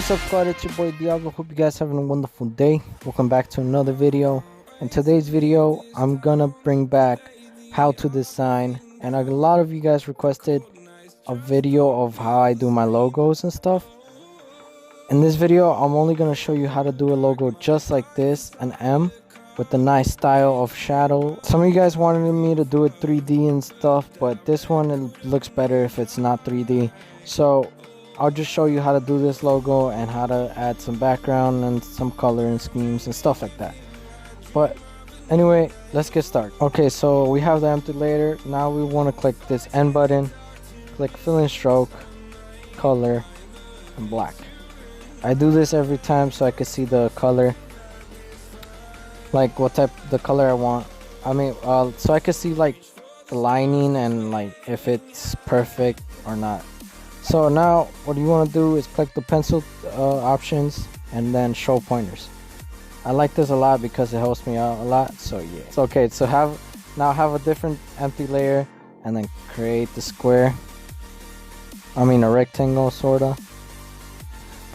What's up, squad? It's your boy Diablo. Hope you guys having a wonderful day. Welcome back to another video. In today's video, I'm gonna bring back how to design, and a lot of you guys requested a video of how I do my logos and stuff. In this video, I'm only gonna show you how to do a logo just like this, an M with a nice style of shadow. Some of you guys wanted me to do it 3D and stuff, but this one, it looks better if it's not 3D. So I'll just show you how to do this logo and how to add some background and some color and schemes and stuff like that. But anyway, let's get started. Okay, so we have the empty layer. Now we want to click this N button, click fill in stroke, color, and black. I do this every time so I can see the color, like what type, the color I want. I mean, so I can see like the lining and like if it's perfect or not. So now what you want to do is click the pencil options and then show pointers. I like this a lot because it helps me out a lot. So yeah, it's okay. So have a different empty layer and then create the square. I mean a rectangle sorta.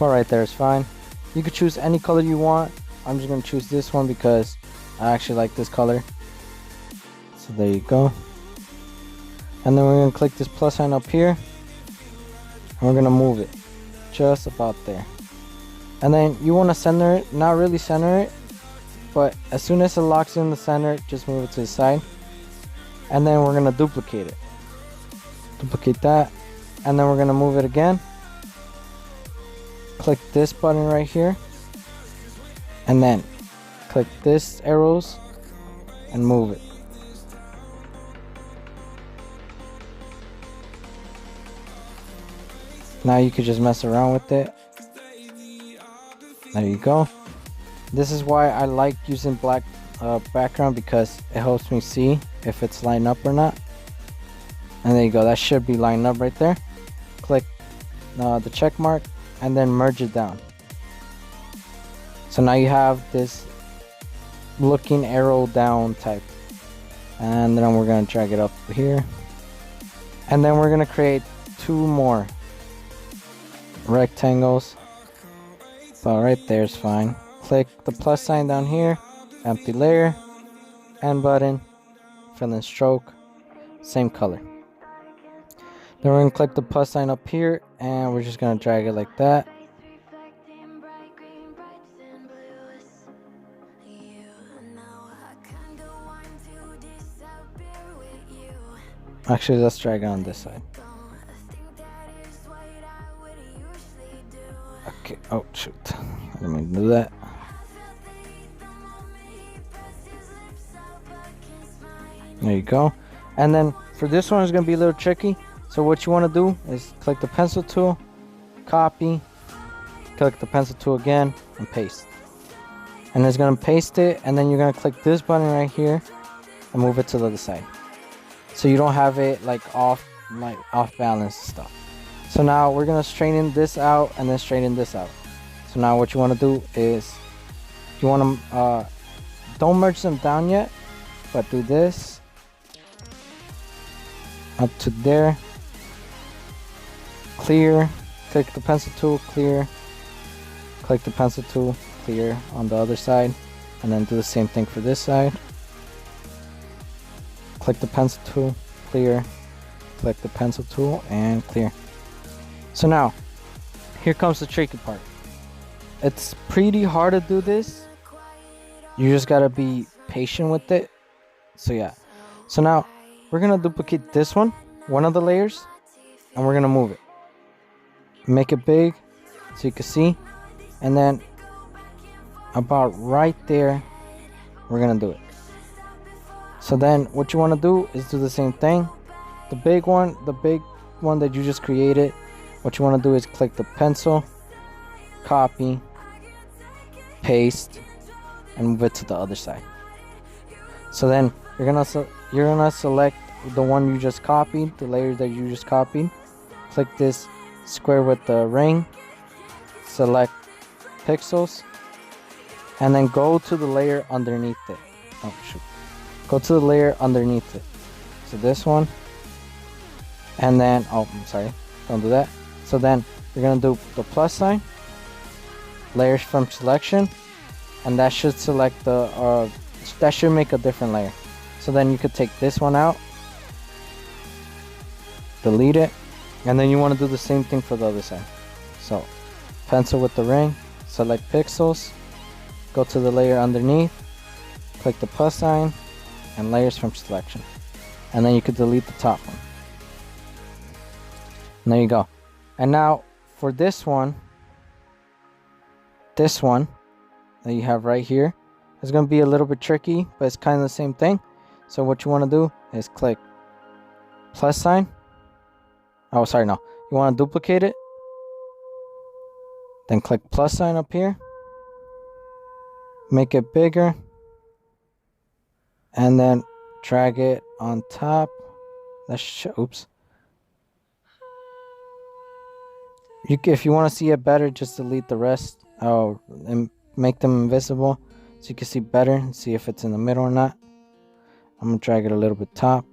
But right there is fine. You could choose any color you want. I'm just gonna choose this one because I actually like this color. So there you go. And then we're gonna click this plus sign up here. And we're gonna move it just about there. And then you want to center it, not really center it, but as soon as it locks in the center, just move it to the side. And then we're gonna duplicate it. Duplicate that, and then we're gonna move it again. Click this button right here, and then click this arrows and move it. Now you could just mess around with it. There you go. This is why I like using black background, because it helps me see if it's lined up or not. And there you go, that should be lined up right there. Click the check mark and then merge it down. So now you have this looking arrow down type. And then we're gonna drag it up here. And then we're gonna create two more rectangles. So right there is fine. Click the plus sign down here, empty layer, N button, fill in stroke, same color. Then we're gonna click the plus sign up here and we're just gonna drag it like that. Actually, let's drag it on this side. Okay, oh shoot, I didn't mean to do that. There you go. And then for this one, it's gonna be a little tricky. So what you want to do is click the pencil tool, copy, click the pencil tool again, and paste. And it's gonna paste it, and then you're gonna click this button right here and move it to the other side, so you don't have it like off balance and stuff. So now we're gonna straighten this out and then straighten this out. So now what you want to do is you want to don't merge them down yet, but do this up to there. Clear. Click the pencil tool. Clear. Click the pencil tool. Clear on the other side, and then do the same thing for this side. Click the pencil tool. Clear. Click the pencil tool and clear. So now, here comes the tricky part. It's pretty hard to do this. You just gotta be patient with it. So yeah. So now, we're gonna duplicate this one of the layers, and we're gonna move it. Make it big, so you can see. And then, about right there, we're gonna do it. So then, what you wanna do is do the same thing. The big one that you just created, what you want to do is click the pencil, copy, paste, and move it to the other side. So then you're gonna select the one you just copied, the layer that you just copied. Click this square with the ring, select pixels, and then go to the layer underneath it. Oh shoot. Go to the layer underneath it. So this one. And then, oh, I'm sorry, don't do that. So then you're gonna do the plus sign, layers from selection, and that should select the that should make a different layer. So then you could take this one out, delete it, and then you want to do the same thing for the other side. So pencil with the ring, select pixels, go to the layer underneath, click the plus sign, and layers from selection, and then you could delete the top one. And there you go. And now for this one that you have right here, it's going to be a little bit tricky, but it's kind of the same thing. So what you want to do is click plus sign. Oh, sorry, no. You want to duplicate it, then click plus sign up here, make it bigger, and then drag it on top. Oops. If you want to see it better, just delete the rest. And make them invisible so you can see better and see if it's in the middle or not. I'm gonna drag it a little bit top.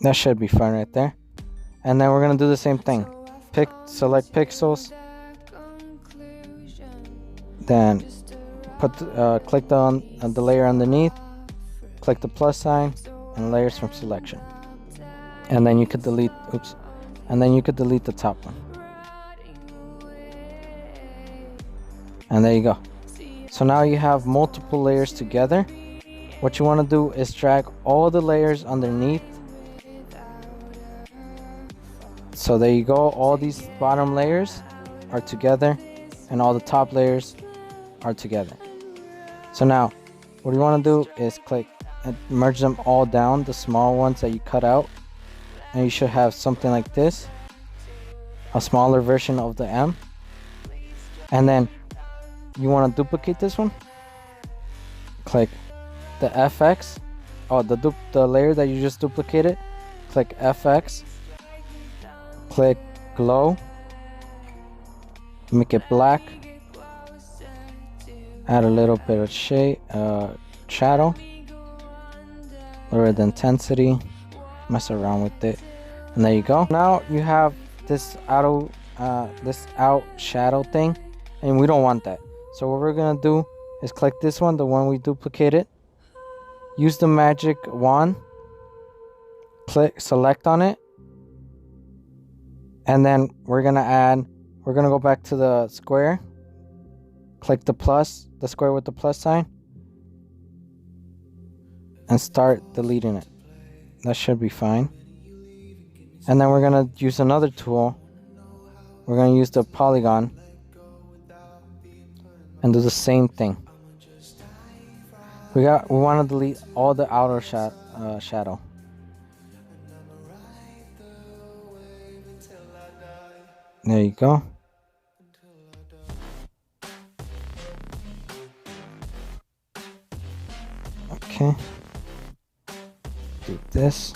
That should be fine right there. And then we're gonna do the same thing. Select pixels, then click the layer underneath, click the plus sign, and layers from selection, and then you could delete the top one. And there you go. So now you have multiple layers together. What you want to do is drag all the layers underneath. So there you go. All these bottom layers are together, and all the top layers are together. So now what you want to do is click and merge them all down, the small ones that you cut out, and you should have something like this, a smaller version of the M. And then you want to duplicate this one, click the FX, the layer that you just duplicated, click FX, click glow, make it black, add a little bit of shade, shadow, lower the intensity, mess around with it, and there you go. Now you have this out shadow thing, and we don't want that. So what we're gonna do is click this one, the one we duplicated, use the magic wand, select on it, and then we're gonna go back to the square, click the square with the plus sign, and start deleting it. That should be fine. And then we're gonna use another tool. We're gonna use the polygon and do the same thing. We want to delete all the outer shadow. There you go. Okay. Do this.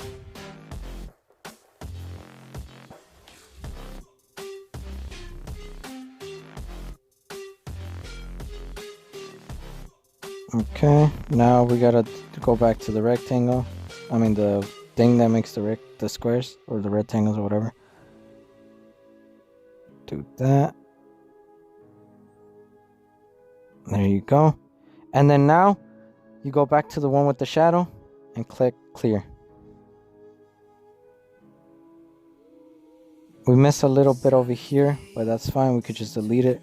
Okay, now we gotta go back to the rectangle. I mean the thing that makes the squares or the rectangles or whatever. Do that. There you go. And then now you go back to the one with the shadow and click clear. We miss a little bit over here, but that's fine. We could just delete it.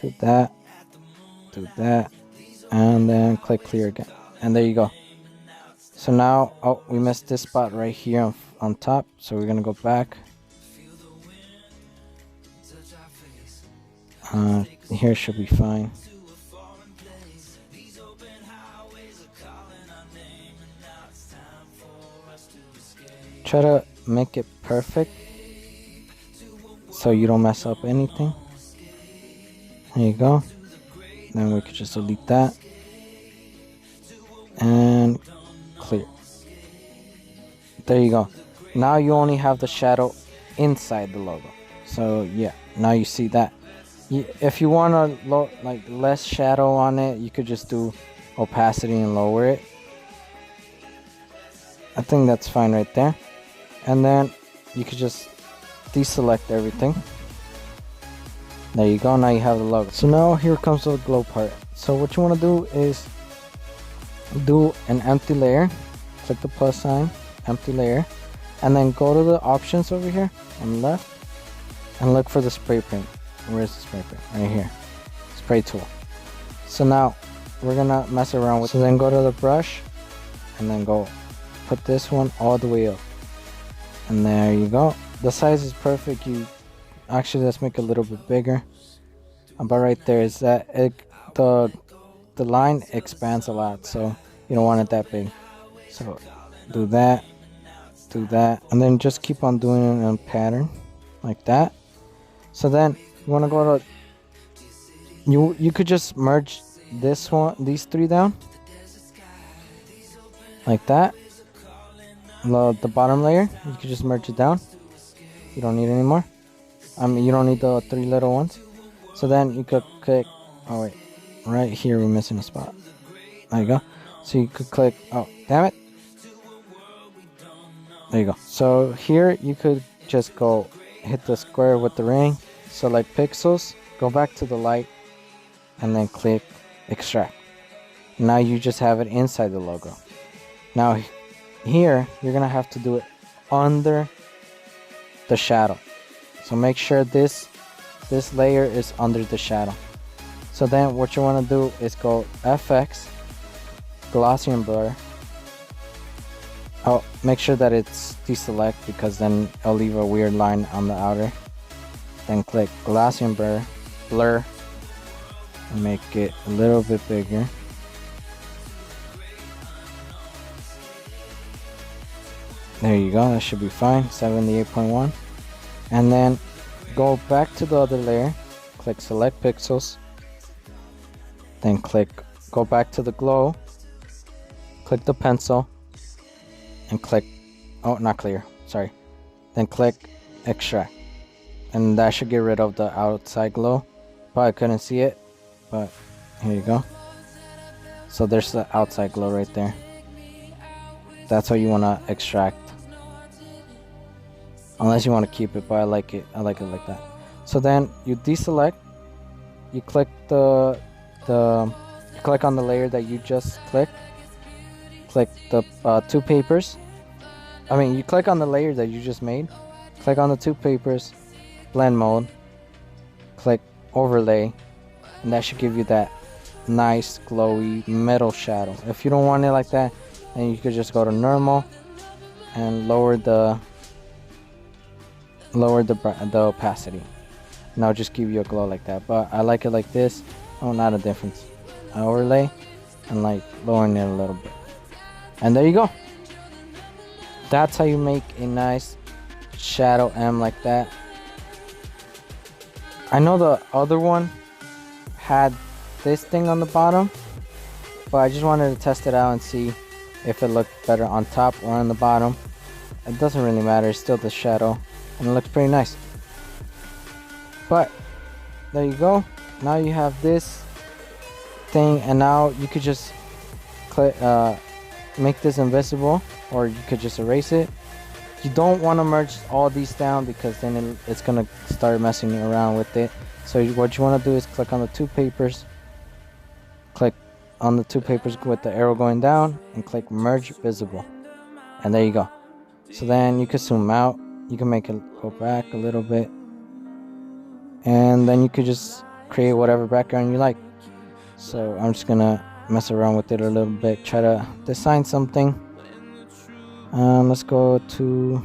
Do that. Do that, and then click clear again, and there you go. So now, we missed this spot right here on top, so we're gonna go back. Here should be fine. Try to make it perfect so you don't mess up anything. There you go. Then we could just delete that and clear. There you go. Now you only have the shadow inside the logo. So yeah, now you see that. If you want like less shadow on it, you could just do opacity and lower it. I think that's fine right there. And then you could just deselect everything. There you go, now you have the logo. So now here comes the glow part. So what you want to do is do an empty layer, click the plus sign, empty layer, and then go to the options over here on the left and look for the spray paint. Where is the spray paint? Right here, spray tool. So now we're gonna mess around with it. So then go to the brush and then go put this one all the way up, and there you go. The size is perfect. You actually, let's make it a little bit bigger. About right there is that the line expands a lot, so you don't want it that big. So do that, and then just keep on doing it in a pattern like that. So then you want to go to, you could just merge these three down like that. The bottom layer, you could just merge it down. You don't need any more. You don't need the three little ones. So then you could click, oh wait, right here we're missing a spot. There you go. So you could click, oh damn it. There you go. So here you could just go hit the square with the ring, select pixels, go back to the light, and then click extract. Now you just have it inside the logo. Now here you're gonna have to do it under the shadow. So make sure this layer is under the shadow. So then what you want to do is go FX, Gaussian blur. Oh, make sure that it's deselect because then it'll leave a weird line on the outer. Then click Gaussian blur, and make it a little bit bigger. There you go, that should be fine, 78.1. And then go back to the other layer, click select pixels, then go back to the glow, click the pencil, and click, oh not clear, sorry, then click extract, and that should get rid of the outside glow. Probably couldn't see it, but here you go. So there's the outside glow right there. That's how you want to extract, unless you want to keep it, but I like it like that. So then you deselect, you click click on the layer that you just click the two papers. You click on the layer that you just made, click on the two papers, blend mode, click overlay, and that should give you that nice glowy metal shadow. If you don't want it like that, then you could just go to normal and lower the opacity. Now just give you a glow like that, but I like it like this. Oh, not a difference. I overlay and like lowering it a little bit, and there you go. That's how you make a nice shadow M like that. I know the other one had this thing on the bottom, but I just wanted to test it out and see if it looked better on top or on the bottom. It doesn't really matter, it's still the shadow, and it looks pretty nice. But there you go. Now you have this thing, and now you could just click, make this invisible, or you could just erase it. You don't want to merge all these down because then it's gonna start messing around with it. So what you want to do is click on the two papers, click on the two papers with the arrow going down, and click merge visible, and there you go. So then you can zoom out, you can make it go back a little bit, and then you could just create whatever background you like. So I'm just gonna mess around with it a little bit, try to design something. Let's go to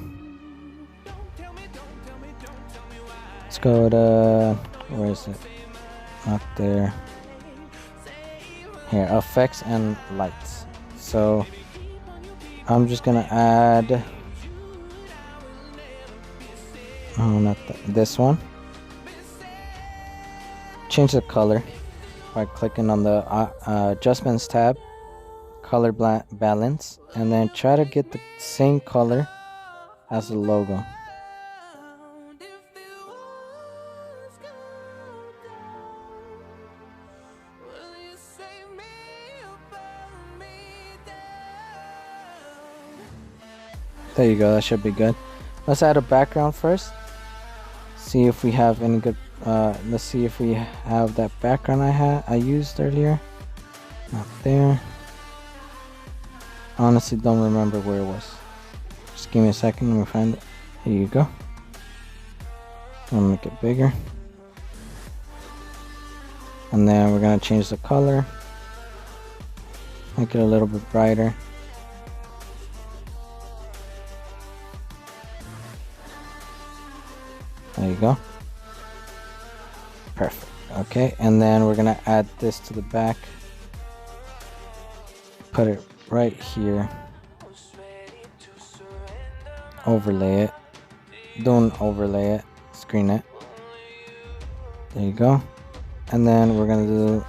where is it? Not there. Here, effects and lights. So I'm just gonna add, oh, not this one. Change the color by clicking on the adjustments tab, color balance, and then try to get the same color as the logo. There you go, that should be good. Let's add a background first. see if we have any good let's see if we have that background I used earlier. Not there. Honestly don't remember where it was. Just give me a second, let me find it. Here you go. I'm gonna make it bigger. And then we're gonna change the color. Make it a little bit brighter. There you go. Perfect. Okay, and then we're gonna add this to the back. Put it right here. Overlay it. Don't overlay it. Screen it. There you go. And then we're gonna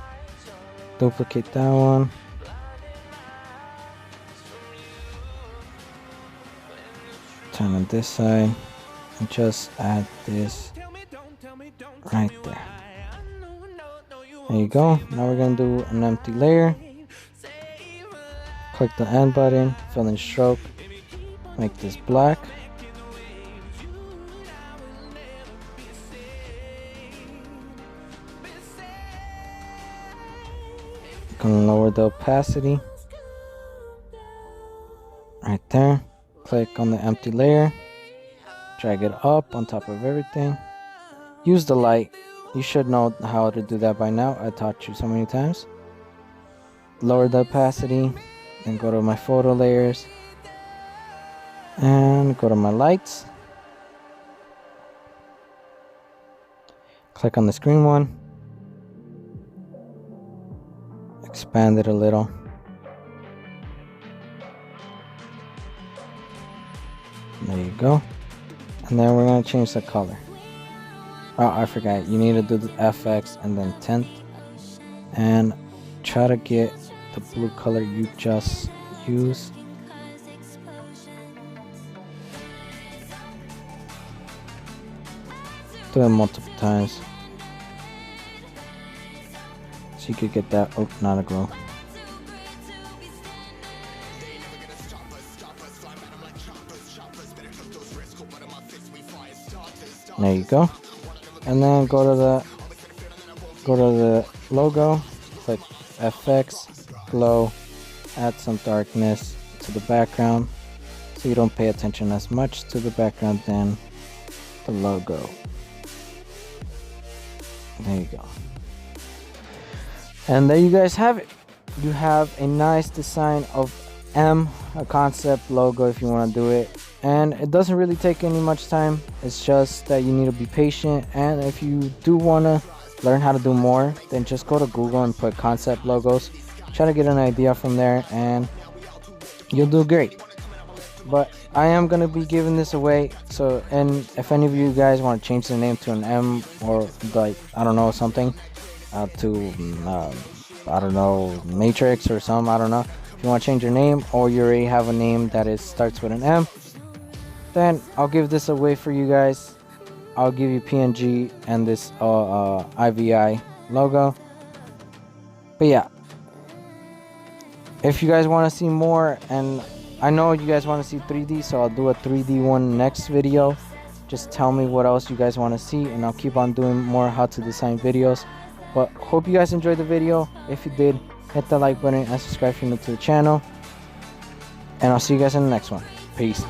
duplicate that one. Turn on this side and just add this right there. There you go. Now we're gonna do an empty layer. Click the end button, fill in stroke, make this black. Gonna lower the opacity right there. Click on the empty layer, drag it up on top of everything. Use the light. You should know how to do that by now. I taught you so many times. Lower the opacity, then go to my photo layers and go to my lights. Click on the screen one. Expand it a little. There you go. And then we're going to change the color. Oh, I forgot. You need to do the FX and then tint. And try to get the blue color you just used. Do it multiple times. So you could get that. Oh, not a glow. There you go. And then go to the logo, click FX, glow, add some darkness to the background so you don't pay attention as much to the background than the logo. There you go. And there you guys have it. You have a nice design of M, a concept logo if you want to do it. And it doesn't really take any much time. It's just that you need to be patient. And if you do want to learn how to do more, then just go to Google and put concept logos. Try to get an idea from there and you'll do great. But I am going to be giving this away. So, and if any of you guys want to change the name to an M or like, I don't know, something to, I don't know, Matrix or something, I don't know. If you want to change your name or you already have a name that starts with an M, then I'll give this away for you guys. I'll give you PNG and this IVI logo. But yeah, if you guys want to see more, and I know you guys want to see 3D, so I'll do a 3D one next video. Just tell me what else you guys want to see and I'll keep on doing more how to design videos. But hope you guys enjoyed the video. If you did, hit the like button and subscribe if you're new to the channel. And I'll see you guys in the next one. Peace.